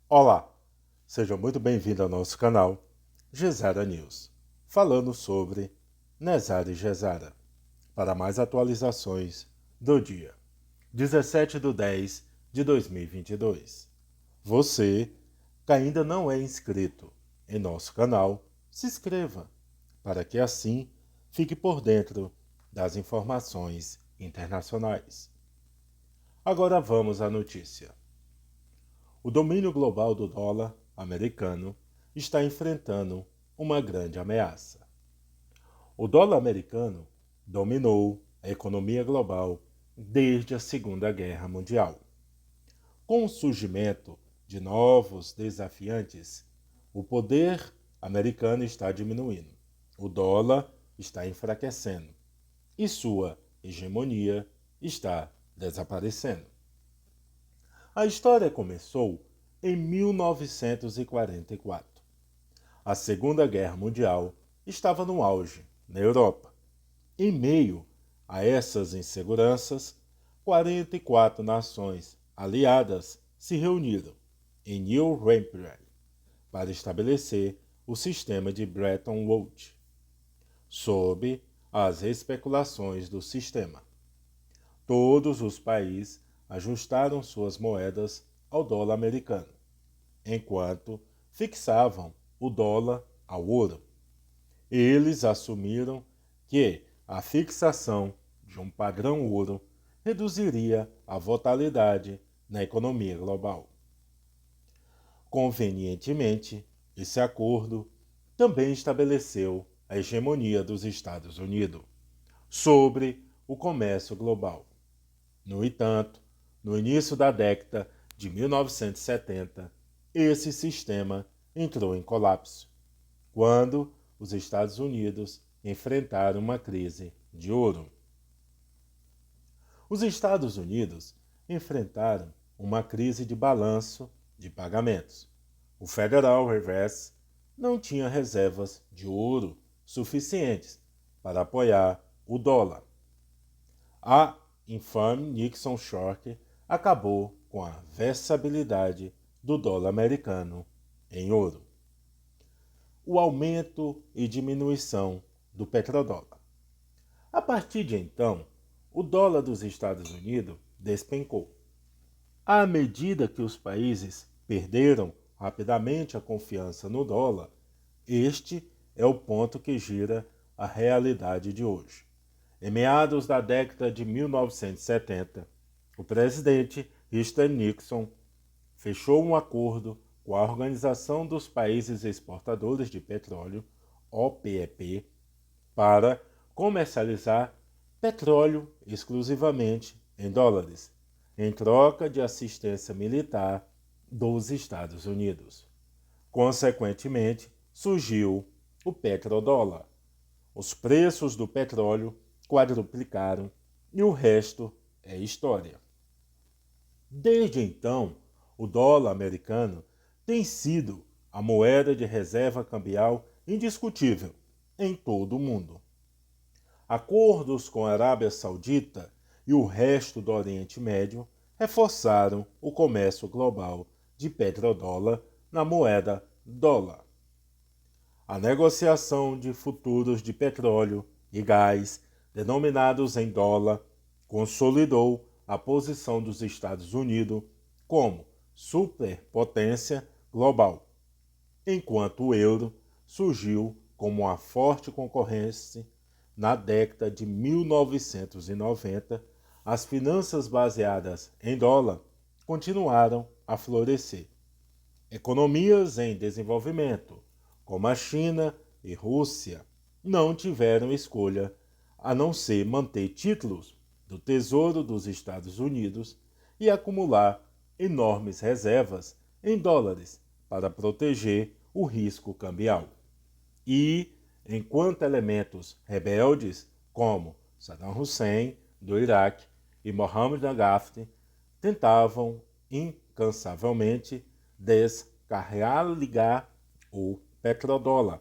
Olá, seja muito bem-vindo ao nosso canal Gesara News, falando sobre Nezara e Gesara, para mais atualizações do dia 17/10/2022. Você que ainda não é inscrito em nosso canal, se inscreva, para que assim fique por dentro das informações internacionais. Agora vamos à notícia. O domínio global do dólar americano está enfrentando uma grande ameaça. O dólar americano dominou a economia global desde a Segunda Guerra Mundial. Com o surgimento de novos desafiantes, o poder americano está diminuindo, o dólar está enfraquecendo e sua hegemonia está desaparecendo. A história começou em 1944. A Segunda Guerra Mundial estava no auge na Europa. Em meio a essas inseguranças, 44 nações aliadas se reuniram em New Hampshire para estabelecer o sistema de Bretton Woods, sob as especulações do sistema. Todos os países ajustaram suas moedas ao dólar americano, enquanto fixavam o dólar ao ouro. Eles assumiram que a fixação de um padrão ouro reduziria a volatilidade na economia global. Convenientemente, esse acordo também estabeleceu a hegemonia dos Estados Unidos sobre o comércio global. No entanto, no início da década de 1970, esse sistema entrou em colapso, quando os Estados Unidos enfrentaram uma crise de ouro. Os Estados Unidos enfrentaram uma crise de balanço de pagamentos. O Federal Reserve não tinha reservas de ouro suficientes para apoiar o dólar. A infame Nixon Shock acabou com a versatilidade do dólar americano em ouro. O aumento e diminuição do petrodólar. A partir de então, o dólar dos Estados Unidos despencou. À medida que os países perderam rapidamente a confiança no dólar, este é o ponto que gira a realidade de hoje. Em meados da década de 1970, o presidente Richard Nixon fechou um acordo com a Organização dos Países Exportadores de Petróleo, OPEP, para comercializar petróleo exclusivamente em dólares, em troca de assistência militar dos Estados Unidos. Consequentemente, surgiu o petrodólar. Os preços do petróleo quadruplicaram e o resto é história. Desde então, o dólar americano tem sido a moeda de reserva cambial indiscutível em todo o mundo. Acordos com a Arábia Saudita e o resto do Oriente Médio reforçaram o comércio global de petrodólar na moeda dólar. A negociação de futuros de petróleo e gás, denominados em dólar, consolidou a posição dos Estados Unidos como superpotência global, enquanto o euro surgiu como uma forte concorrência. Na década de 1990, as finanças baseadas em dólar continuaram a florescer. Economias em desenvolvimento, como a China e Rússia, não tiveram escolha a não ser manter títulos do Tesouro dos Estados Unidos e acumular enormes reservas em dólares para proteger o risco cambial. E, enquanto elementos rebeldes como Saddam Hussein, do Iraque, e Mohammad Gaddafi tentavam incansavelmente descarregar o petrodólar.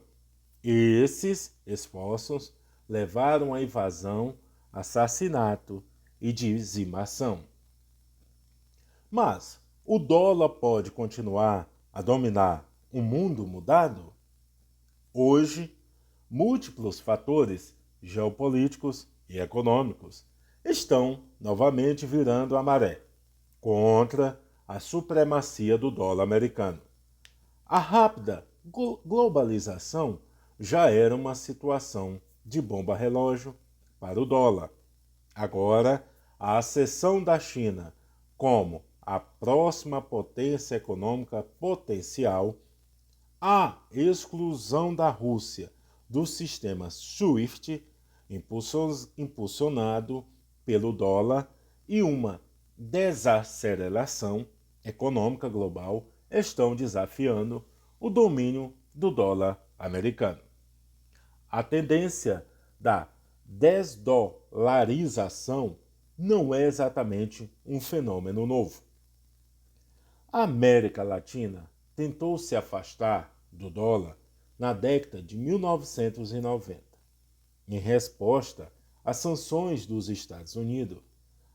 E esses esforços levaram à invasão, assassinato e dizimação. Mas o dólar pode continuar a dominar um mundo mudado? Hoje, múltiplos fatores geopolíticos e econômicos estão novamente virando a maré contra a supremacia do dólar americano. A rápida globalização já era uma situação de bomba-relógio para o dólar. Agora, a ascensão da China como a próxima potência econômica potencial, a exclusão da Rússia do sistema SWIFT, impulsionado pelo dólar, e uma desaceleração econômica global estão desafiando o domínio do dólar americano. A tendência da desdolarização não é exatamente um fenômeno novo. A América Latina tentou se afastar do dólar na década de 1990. Em resposta às sanções dos Estados Unidos,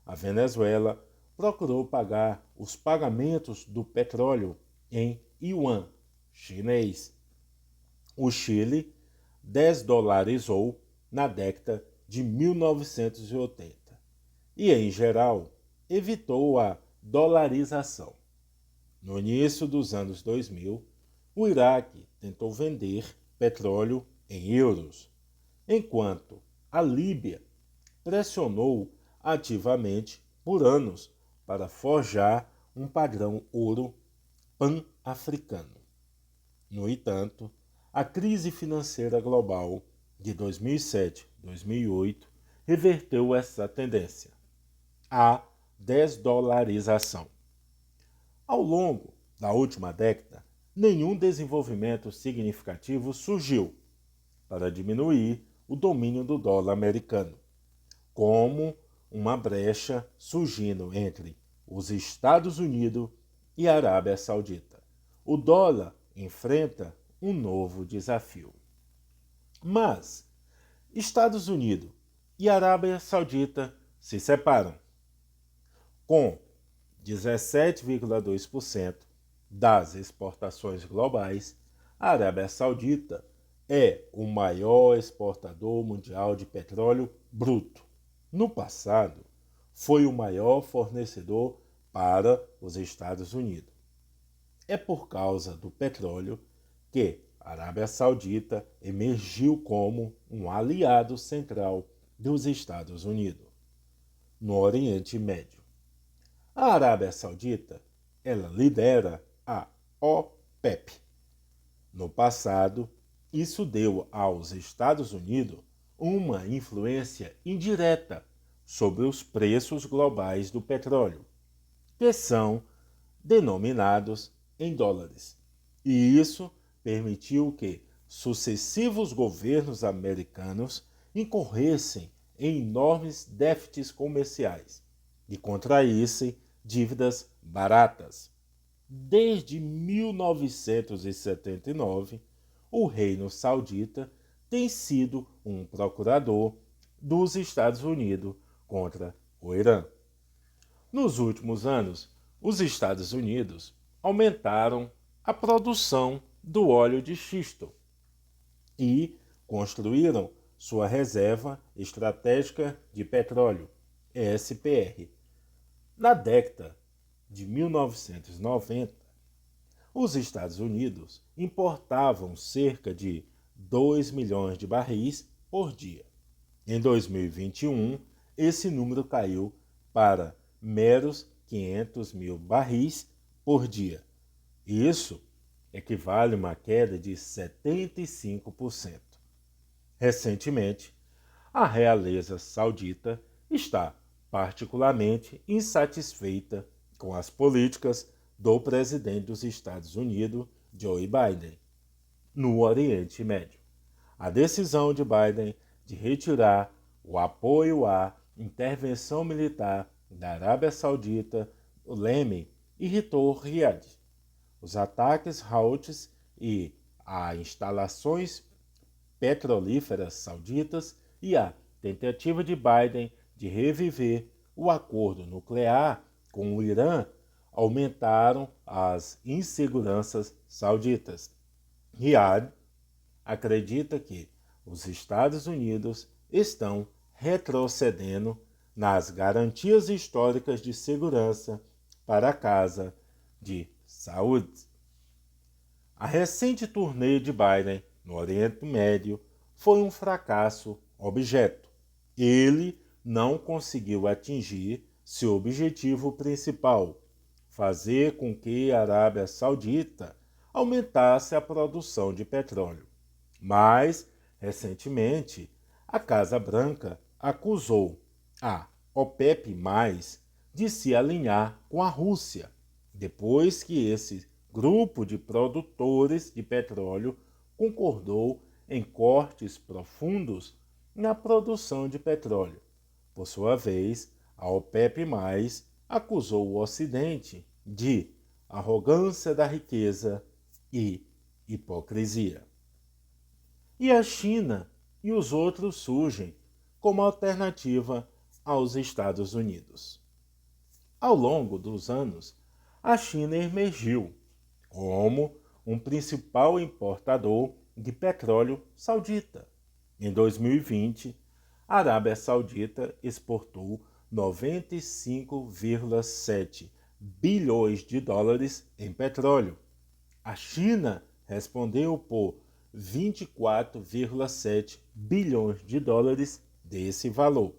a Venezuela procurou pagar os pagamentos do petróleo em yuan chinês. O Chile desdolarizou na década de 1980 e, em geral, evitou a dolarização. No início dos anos 2000, o Iraque tentou vender petróleo em euros, enquanto a Líbia pressionou ativamente por anos para forjar um padrão ouro pan-africano. No entanto, a crise financeira global de 2007-2008 reverteu essa tendência, a desdolarização. Ao longo da última década, nenhum desenvolvimento significativo surgiu para diminuir o domínio do dólar americano, como uma brecha surgindo entre os Estados Unidos e a Arábia Saudita. O dólar enfrenta um novo desafio. Mas Estados Unidos e Arábia Saudita se separam. Com 17,2% das exportações globais, a Arábia Saudita é o maior exportador mundial de petróleo bruto. No passado, foi o maior fornecedor para os Estados Unidos. É por causa do petróleo que a Arábia Saudita emergiu como um aliado central dos Estados Unidos no Oriente Médio. A Arábia Saudita, ela lidera a OPEP. No passado, isso deu aos Estados Unidos uma influência indireta sobre os preços globais do petróleo, que são denominados em dólares. E isso permitiu que sucessivos governos americanos incorressem em enormes déficits comerciais e contraíssem dívidas baratas. Desde 1979, o Reino Saudita tem sido um procurador dos Estados Unidos contra o Irã. Nos últimos anos, os Estados Unidos aumentaram a produção do óleo de xisto e construíram sua reserva estratégica de petróleo, ESPR. Na década de 1990, os Estados Unidos importavam cerca de 2 milhões de barris por dia. Em 2021, esse número caiu para meros 500 mil barris por dia. Isso equivale a uma queda de 75%. Recentemente, a realeza saudita está particularmente insatisfeita com as políticas do presidente dos Estados Unidos, Joe Biden, no Oriente Médio. A decisão de Biden de retirar o apoio à intervenção militar da Arábia Saudita, o Iêmen, irritou Riad. Os ataques Houthis e a instalações petrolíferas sauditas e a tentativa de Biden de reviver o acordo nuclear com o Irã aumentaram as inseguranças sauditas. Riyadh acredita que os Estados Unidos estão retrocedendo nas garantias históricas de segurança para a casa de Saud. A recente turnê de Biden no Oriente Médio foi um fracasso objeto. Ele não conseguiu atingir seu objetivo principal, fazer com que a Arábia Saudita aumentasse a produção de petróleo. Mas, recentemente, a Casa Branca acusou a OPEP+, de se alinhar com a Rússia, depois que esse grupo de produtores de petróleo concordou em cortes profundos na produção de petróleo. Por sua vez, a OPEP+, acusou o Ocidente de arrogância da riqueza e hipocrisia. E a China e os outros surgem como alternativa aos Estados Unidos. Ao longo dos anos, a China emergiu como um principal importador de petróleo saudita. Em 2020, a Arábia Saudita exportou 95,7 bilhões de dólares em petróleo. A China respondeu por 24,7 bilhões de dólares desse valor.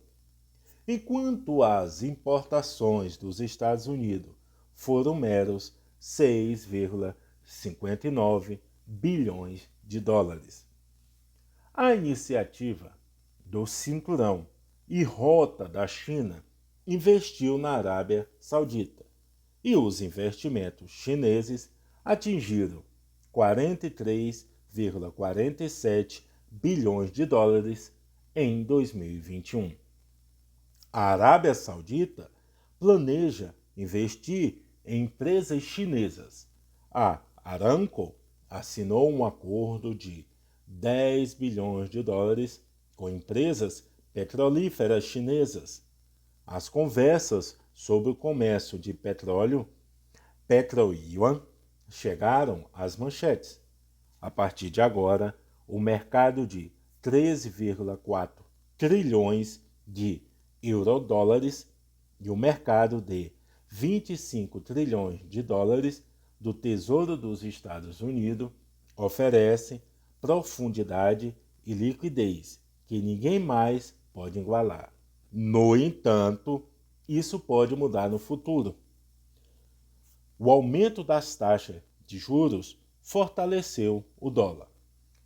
Enquanto as importações dos Estados Unidos foram meros 6,59 bilhões de dólares. A iniciativa do Cinturão e Rota da China investiu na Arábia Saudita e os investimentos chineses atingiram 43,47 bilhões de dólares em 2021. A Arábia Saudita planeja investir em empresas chinesas. A Aramco assinou um acordo de 10 bilhões de dólares com empresas petrolíferas chinesas. As conversas sobre o comércio de petróleo, PetroYuan, chegaram às manchetes. A partir de agora, o mercado de 13,4 trilhões de eurodólares e o mercado de 25 trilhões de dólares do Tesouro dos Estados Unidos oferecem profundidade e liquidez que ninguém mais pode igualar. No entanto, isso pode mudar no futuro. O aumento das taxas de juros fortaleceu o dólar,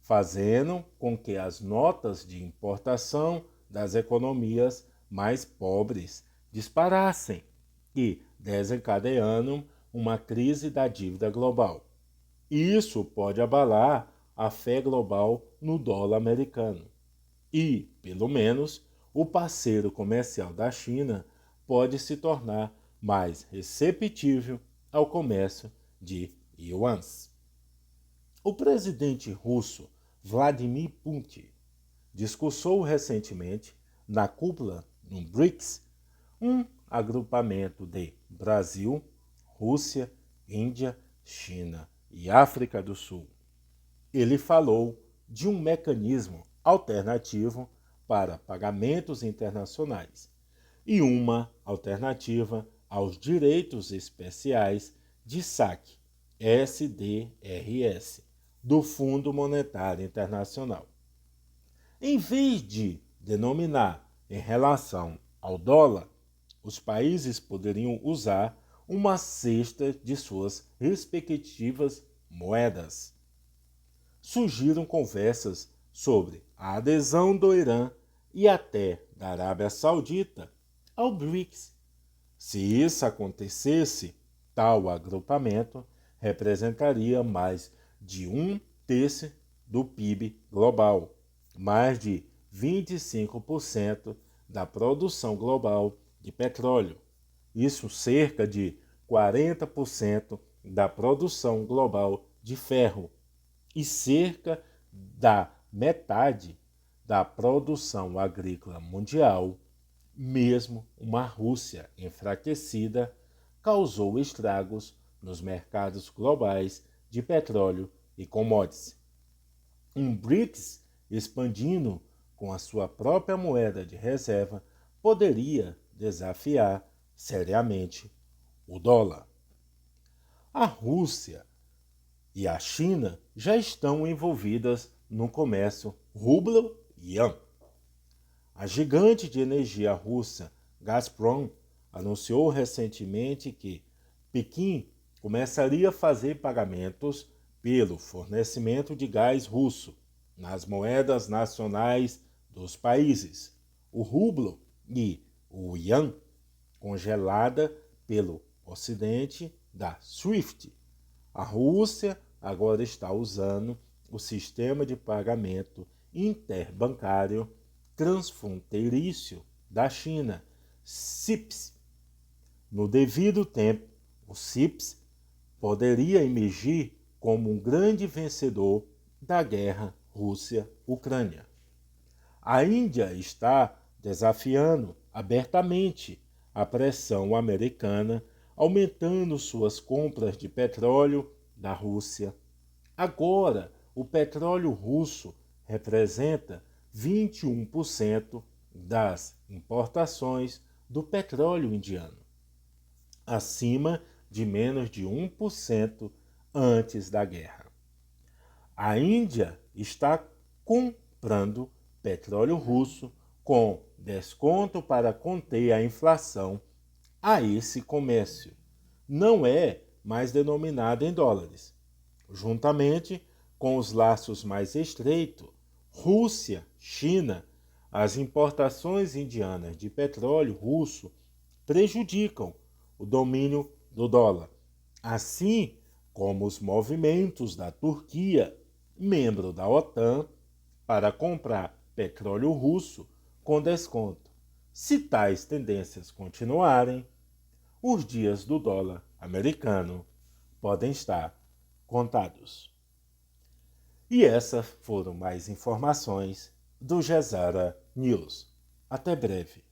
fazendo com que as notas de importação das economias mais pobres disparassem e desencadeando uma crise da dívida global. Isso pode abalar a fé global no dólar americano. E, pelo menos, o parceiro comercial da China pode se tornar mais receptível ao comércio de yuans. O presidente russo Vladimir Putin discursou recentemente na cúpula do BRICS, um agrupamento de Brasil, Rússia, Índia, China e África do Sul. Ele falou de um mecanismo alternativo para pagamentos internacionais e uma alternativa aos direitos especiais de saque, SDRS, do Fundo Monetário Internacional. Em vez de denominar em relação ao dólar, os países poderiam usar uma cesta de suas respectivas moedas. Surgiram conversas sobre a adesão do Irã e até da Arábia Saudita ao BRICS. Se isso acontecesse, tal agrupamento representaria mais de 1/3 do PIB global, mais de 25% da produção global de petróleo. Isso cerca de 40% da produção global de ferro e cerca da metade da produção agrícola mundial. Mesmo uma Rússia enfraquecida causou estragos nos mercados globais de petróleo e commodities. Um BRICS expandindo com a sua própria moeda de reserva poderia desafiar seriamente o dólar. A Rússia e a China já estão envolvidas no comércio rublo-ian. A gigante de energia russa Gazprom anunciou recentemente que Pequim começaria a fazer pagamentos pelo fornecimento de gás russo nas moedas nacionais dos países, o rublo e o ian, congelada pelo Ocidente da SWIFT. A Rússia agora está usando o sistema de pagamento interbancário transfronteiriço da China, CIPS. No devido tempo, o CIPS poderia emergir como um grande vencedor da guerra Rússia-Ucrânia. A Índia está desafiando abertamente a pressão americana, aumentando suas compras de petróleo da Rússia. Agora, o petróleo russo representa 21% das importações do petróleo indiano, acima de menos de 1% antes da guerra. A Índia está comprando petróleo russo com desconto para conter a inflação a esse comércio. Não é mais denominado em dólares. Juntamente com os laços mais estreitos, Rússia, China, as importações indianas de petróleo russo prejudicam o domínio do dólar, assim como os movimentos da Turquia, membro da OTAN, para comprar petróleo russo com desconto. Se tais tendências continuarem, os dias do dólar americano podem estar contados. E essas foram mais informações do Gezara News. Até breve.